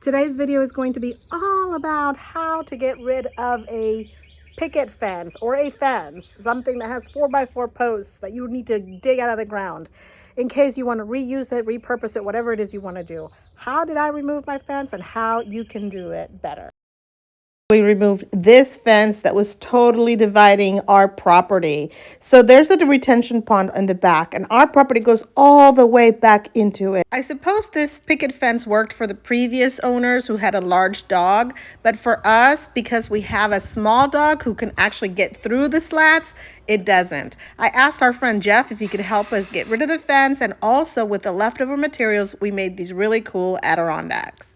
Today's video is going to be all about how to get rid of a picket fence or a fence, something that has 4x4 posts that you need to dig out of the ground in case you want to reuse it, repurpose it, whatever it is you want to do. How did I remove my fence and how you can do it better? We removed this fence that was totally dividing our property. So there's a retention pond in the back and our property goes all the way back into it. I suppose this picket fence worked for the previous owners who had a large dog, but for us, because we have a small dog who can actually get through the slats, it doesn't. I asked our friend Jeff if he could help us get rid of the fence, and also with the leftover materials, we made these really cool Adirondacks.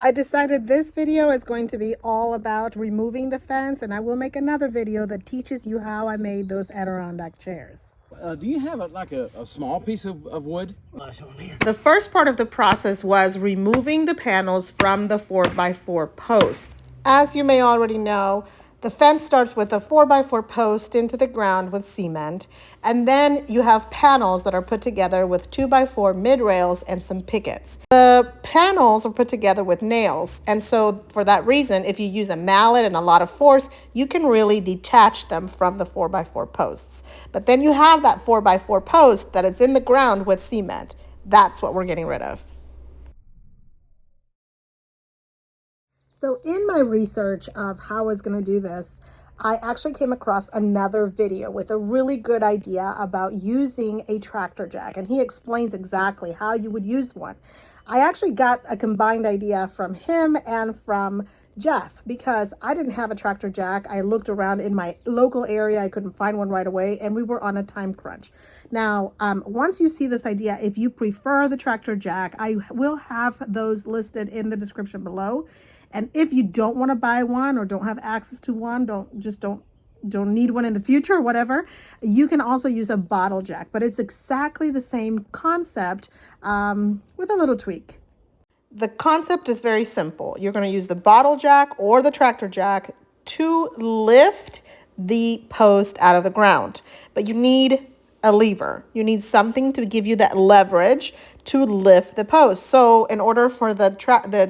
I decided this video is going to be all about removing the fence, and I will make another video that teaches you how I made those Adirondack chairs. Do you have a small piece of wood? The first part of the process was removing the panels from the 4x4 posts. As you may already know, the fence starts with a 4x4 post into the ground with cement, and then you have panels that are put together with 2x4 mid rails and some pickets. The panels are put together with nails, and so for that reason, if you use a mallet and a lot of force, you can really detach them from the 4x4 posts. But then you have that 4x4 post that is in the ground with cement. That's what we're getting rid of. So in my research of how I was going to do this, I actually came across another video with a really good idea about using a tractor jack, and he explains exactly how you would use one. I actually got a combined idea from him and from Jeff because I didn't have a tractor jack. I looked around in my local area. I couldn't find one right away, and we were on a time crunch. Now, once you see this idea, if you prefer the tractor jack, I will have those listed in the description below. And if you don't want to buy one or don't have access to one, don't need one in the future or whatever, you can also use a bottle jack, but it's exactly the same concept with a little tweak. The concept is very simple. You're going to use the bottle jack or the tractor jack to lift the post out of the ground, but you need a lever. You need something to give you that leverage to lift the post. So in order for the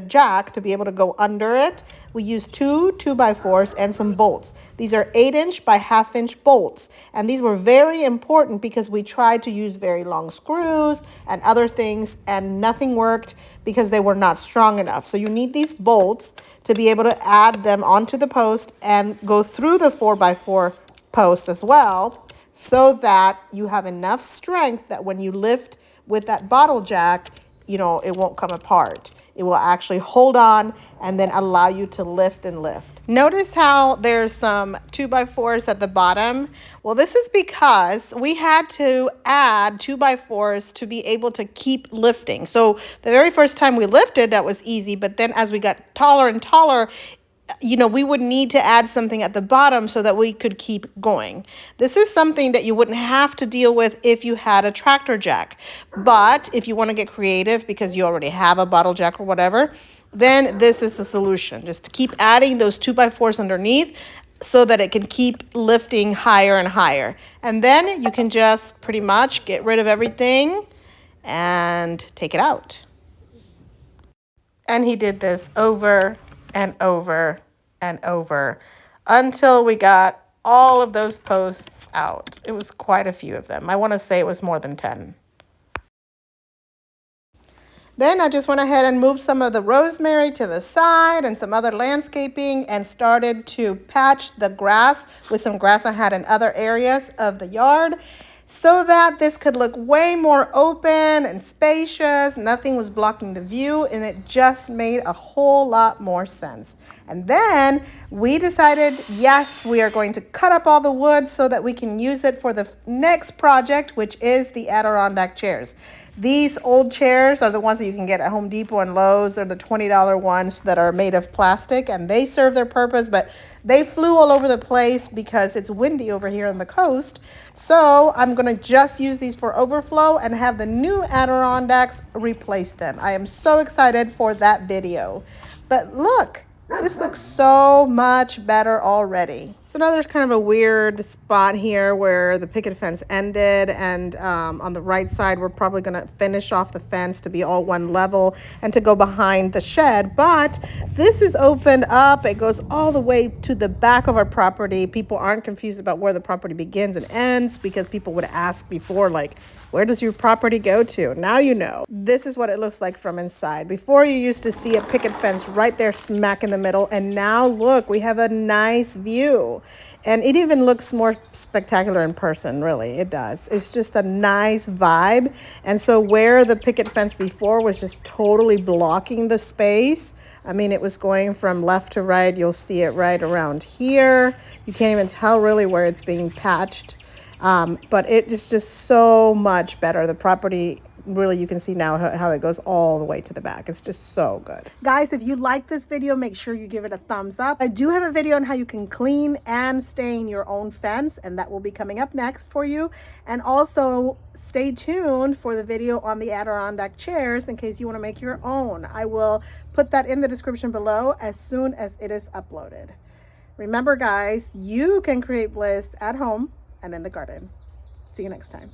jack to be able to go under it, we use two 2x4s and some bolts. These are 8" by 1/2" bolts. And these were very important because we tried to use very long screws and other things and nothing worked because they were not strong enough. So you need these bolts to be able to add them onto the post and go through the 4x4 post as well, so that you have enough strength that when you lift with that bottle jack, it won't come apart. It will actually hold on and then allow you to lift and lift. Notice how there's some 2x4s at the bottom. Well, this is because we had to add 2x4s to be able to keep lifting. So the very first time we lifted, that was easy. But then as we got taller and taller, we would need to add something at the bottom so that we could keep going. This is something that you wouldn't have to deal with if you had a tractor jack. But if you want to get creative because you already have a bottle jack or whatever, then this is the solution. Just to keep adding those 2x4s underneath so that it can keep lifting higher and higher. And then you can just pretty much get rid of everything and take it out. And he did this over and over and over until we got all of those posts out. It was quite a few of them. I want to say it was more than 10. Then I just went ahead and moved some of the rosemary to the side and some other landscaping and started to patch the grass with some grass I had in other areas of the yard, so that this could look way more open and spacious. Nothing was blocking the view, and it just made a whole lot more sense. And then we decided, yes, we are going to cut up all the wood so that we can use it for the next project, which is the Adirondack chairs. These old chairs are the ones that you can get at Home Depot and Lowe's. They're the $20 ones that are made of plastic, and they serve their purpose, but they flew all over the place because it's windy over here on the coast. So I'm going to just use these for overflow and have the new Adirondacks replace them. I am so excited for that video. But look, This looks so much better already. So now there's kind of a weird spot here where the picket fence ended, and on the right side we're probably going to finish off the fence to be all one level and to go behind the shed. But this is opened up. It goes all the way to the back of our property. People aren't confused about where the property begins and ends, because people would ask before, like, where does your property go to? Now you know. This is what it looks like from inside. Before, you used to see a picket fence right there smack in the middle, and now look, we have a nice view. And it even looks more spectacular in person, really. It does. It's just a nice vibe. And so where the picket fence before was just totally blocking the space, I mean, it was going from left to right. You'll see it right around here. You can't even tell really where it's being patched. But it is just so much better. The property, really, you can see now how it goes all the way to the back. It's just so good. Guys, if you like this video, make sure you give it a thumbs up. I do have a video on how you can clean and stain your own fence, and that will be coming up next for you. And also stay tuned for the video on the Adirondack chairs in case you want to make your own. I will put that in the description below as soon as it is uploaded. Remember, guys, you can create bliss at home and in the garden. See you next time.